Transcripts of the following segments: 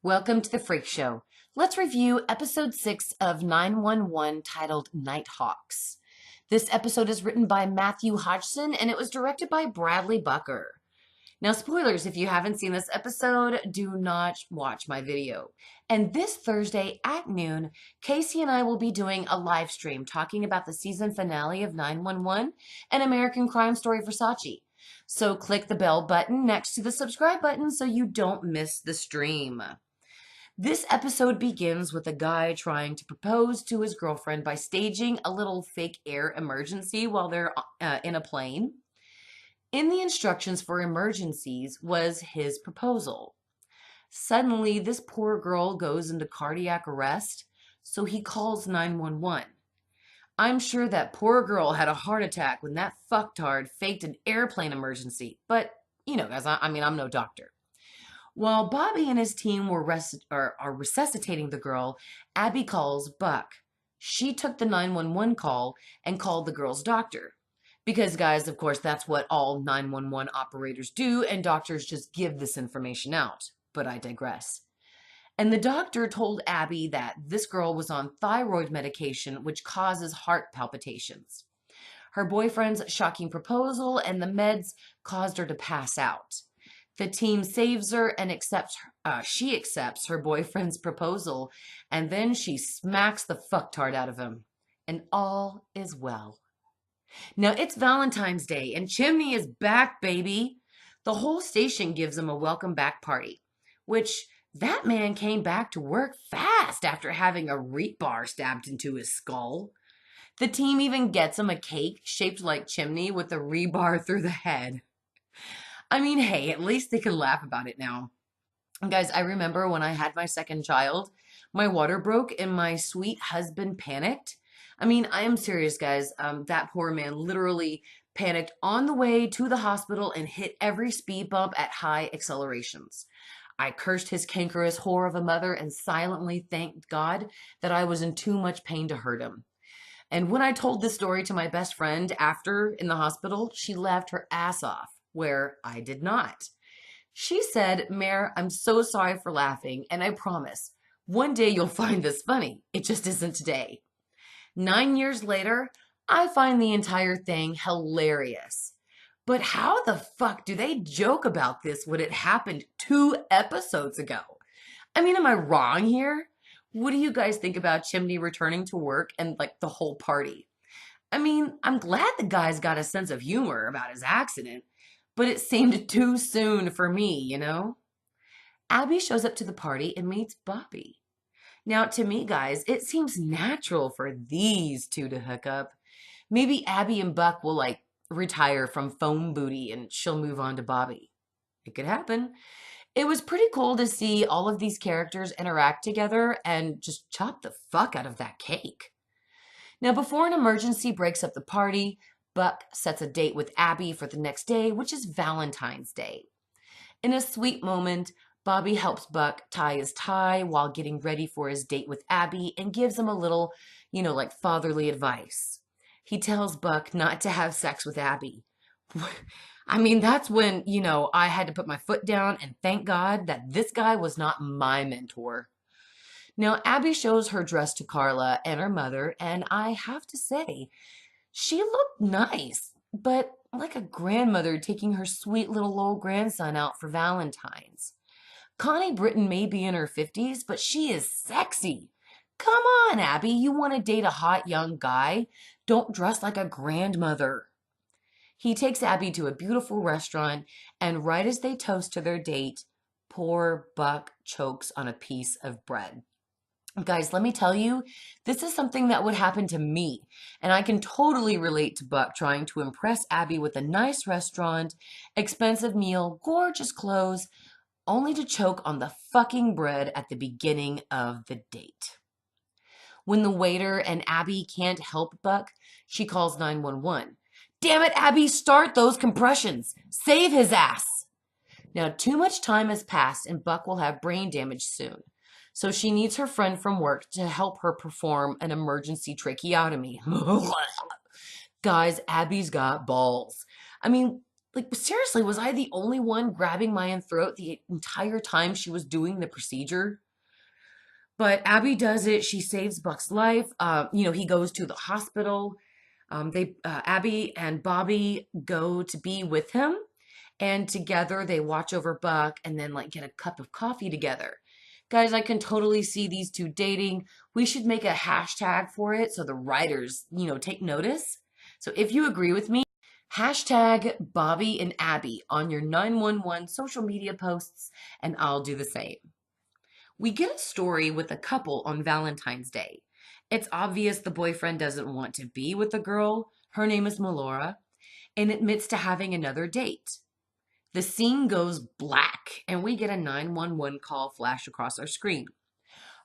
Welcome to the Freak Show. Let's review episode 6 of 911 titled Nighthawks. This episode is written by Matthew Hodgson and it was directed by Bradley Bucker. Now, spoilers, if you haven't seen this episode, do not watch my video. And this Thursday at noon, Casey and I will be doing a live stream talking about the season finale of 911 and American Crime Story Versace. So click the bell button next to the subscribe button so you don't miss the stream. This episode begins with a guy trying to propose to his girlfriend by staging a little fake air emergency while they're in a plane. In the instructions for emergencies was his proposal. Suddenly, this poor girl goes into cardiac arrest, so he calls 911. I'm sure that poor girl had a heart attack when that fucktard faked an airplane emergency, but, you know, guys, I'm no doctor. While Bobby and his team are resuscitating the girl, Abby calls Buck. She took the 911 call and called the girl's doctor. Because, guys, of course, that's what all 911 operators do, and doctors just give this information out. But I digress. And the doctor told Abby that this girl was on thyroid medication, which causes heart palpitations. Her boyfriend's shocking proposal and the meds caused her to pass out. The team saves her and she accepts her boyfriend's proposal, and then she smacks the fucktard out of him. And all is well. Now, it's Valentine's Day, and Chimney is back, baby. The whole station gives him a welcome back party, which that man came back to work fast after having a rebar stabbed into his skull. The team even gets him a cake shaped like Chimney with a rebar through the head. I mean, hey, at least they can laugh about it now. And guys, I remember when I had my second child, my water broke and my sweet husband panicked. I mean, I am serious, guys. That poor man literally panicked on the way to the hospital and hit every speed bump at high accelerations. I cursed his cankerous whore of a mother and silently thanked God that I was in too much pain to hurt him. And when I told this story to my best friend after in the hospital, she laughed her ass off, where I did not. She said, Mare, I'm so sorry for laughing, and I promise, one day you'll find this funny. It just isn't today. 9 years later, I find the entire thing hilarious. But how the fuck do they joke about this when it happened 2 episodes ago? I mean, am I wrong here? What do you guys think about Chimney returning to work and like the whole party? I mean, I'm glad the guy's got a sense of humor about his accident, but it seemed too soon for me, you know? Abby shows up to the party and meets Bobby. Now, to me, guys, it seems natural for these two to hook up. Maybe Abby and Buck will, retire from phone booty and she'll move on to Bobby. It could happen. It was pretty cool to see all of these characters interact together and just chop the fuck out of that cake. Now, before an emergency breaks up the party, Buck sets a date with Abby for the next day, which is Valentine's Day. In a sweet moment, Bobby helps Buck tie his tie while getting ready for his date with Abby and gives him a little, fatherly advice. He tells Buck not to have sex with Abby. I mean, that's when, I had to put my foot down and thank God that this guy was not my mentor. Now, Abby shows her dress to Carla and her mother, and I have to say, she looked nice, but like a grandmother taking her sweet little old grandson out for Valentine's. Connie Britton may be in her 50s, but she is sexy. Come on, Abby, you want to date a hot young guy? Don't dress like a grandmother. He takes Abby to a beautiful restaurant, and right as they toast to their date, poor Buck chokes on a piece of bread. Guys, let me tell you, this is something that would happen to me, and I can totally relate to Buck trying to impress Abby with a nice restaurant, expensive meal, gorgeous clothes, only to choke on the fucking bread at the beginning of the date. When the waiter and Abby can't help Buck, she calls 911. Damn it, Abby, start those compressions. Save his ass. Now, too much time has passed and Buck will have brain damage soon. So she needs her friend from work to help her perform an emergency tracheotomy. Guys, Abby's got balls. I mean, Like, seriously, was I the only one grabbing my own throat the entire time she was doing the procedure? But Abby does it. She saves Buck's life. He goes to the hospital. Abby and Bobby go to be with him, and together they watch over Buck and then like get a cup of coffee together. Guys, I can totally see these two dating. We should make a hashtag for it so the writers, take notice. So if you agree with me, hashtag Bobby and Abby on your 911 social media posts, and I'll do the same. We get a story with a couple on Valentine's Day. It's obvious the boyfriend doesn't want to be with the girl. Her name is Melora, and admits to having another date. The scene goes black, and we get a 911 call flash across our screen.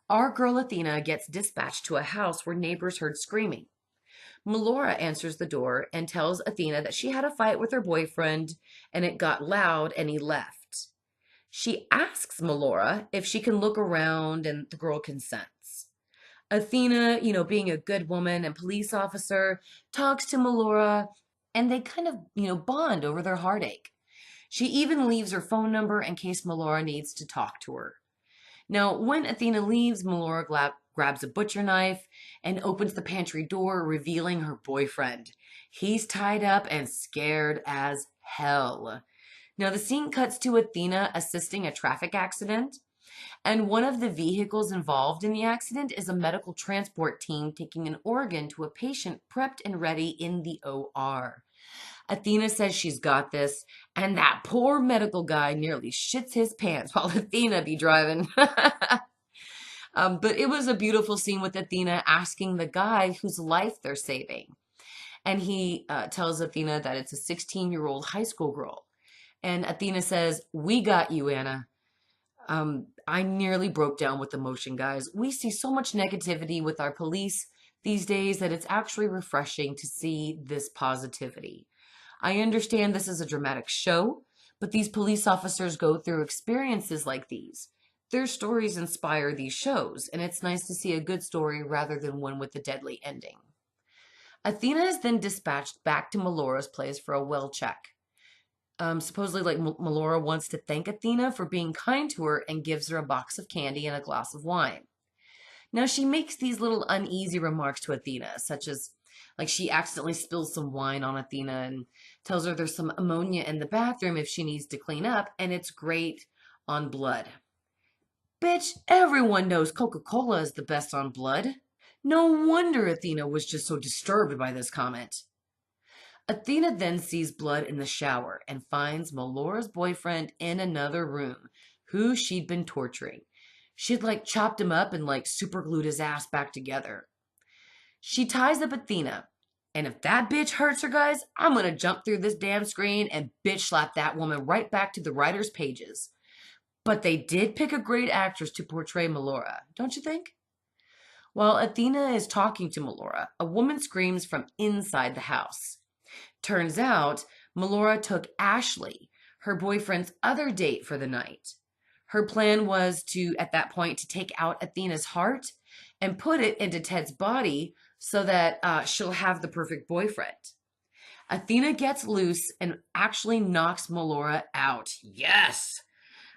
Our girl Athena gets dispatched to a house where neighbors heard screaming. Melora answers the door and tells Athena that she had a fight with her boyfriend and it got loud and he left. She asks Melora if she can look around, and the girl consents. Athena, being a good woman and police officer, talks to Melora, and they kind of, bond over their heartache. She even leaves her phone number in case Melora needs to talk to her. Now, when Athena leaves, Melora grabs a butcher knife and opens the pantry door, revealing her boyfriend. He's tied up and scared as hell. Now, the scene cuts to Athena assisting a traffic accident, and one of the vehicles involved in the accident is a medical transport team taking an organ to a patient prepped and ready in the OR. Athena says she's got this, and that poor medical guy nearly shits his pants while Athena be driving. But it was a beautiful scene with Athena asking the guy whose life they're saving. And he tells Athena that it's a 16-year-old high school girl. And Athena says, "We got you, Anna." I nearly broke down with emotion, guys. We see so much negativity with our police these days that it's actually refreshing to see this positivity. I understand this is a dramatic show, but these police officers go through experiences like these. Their stories inspire these shows, and it's nice to see a good story rather than one with a deadly ending. Athena is then dispatched back to Melora's place for a well check. Supposedly, like Melora wants to thank Athena for being kind to her and gives her a box of candy and a glass of wine. Now, she makes these little uneasy remarks to Athena, such as, like, she accidentally spills some wine on Athena and tells her there's some ammonia in the bathroom if she needs to clean up, and it's great on blood. Bitch, everyone knows Coca-Cola is the best on blood. No wonder Athena was just so disturbed by this comment. Athena then sees blood in the shower and finds Melora's boyfriend in another room, who she'd been torturing. She'd like chopped him up and like superglued his ass back together. She ties up Athena, and if that bitch hurts her, guys, I'm gonna jump through this damn screen and bitch slap that woman right back to the writer's pages. But they did pick a great actress to portray Melora, don't you think? While Athena is talking to Melora, a woman screams from inside the house. Turns out, Melora took Ashley, her boyfriend's other date, for the night. Her plan was to, at that point, to take out Athena's heart and put it into Ted's body so that she'll have the perfect boyfriend. Athena gets loose and actually knocks Melora out. Yes!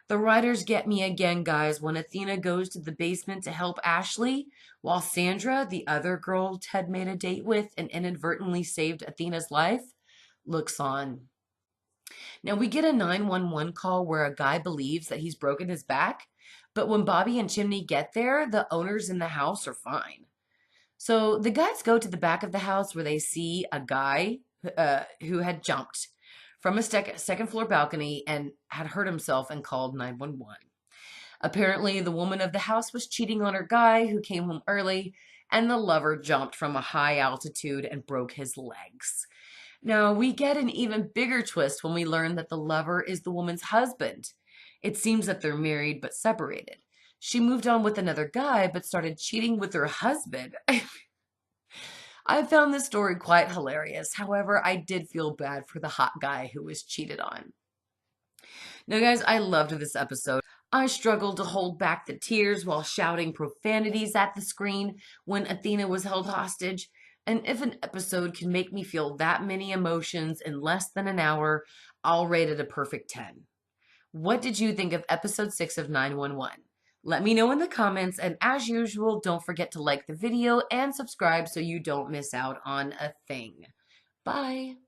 The writers get me again, guys, when Athena goes to the basement to help Ashley, while Sandra, the other girl Ted made a date with and inadvertently saved Athena's life, looks on. Now, we get a 911 call where a guy believes that he's broken his back, but when Bobby and Chimney get there, the owners in the house are fine. So the guys go to the back of the house where they see a guy who had jumped from a second floor balcony and had hurt himself and called 911. Apparently, the woman of the house was cheating on her guy who came home early, and the lover jumped from a high altitude and broke his legs. Now, we get an even bigger twist when we learn that the lover is the woman's husband. It seems that they're married but separated. She moved on with another guy but started cheating with her husband. I found this story quite hilarious. However, I did feel bad for the hot guy who was cheated on. Now, guys, I loved this episode. I struggled to hold back the tears while shouting profanities at the screen when Athena was held hostage. And if an episode can make me feel that many emotions in less than an hour, I'll rate it a perfect 10. What did you think of episode 6 of 911? Let me know in the comments, and as usual, don't forget to like the video and subscribe so you don't miss out on a thing. Bye.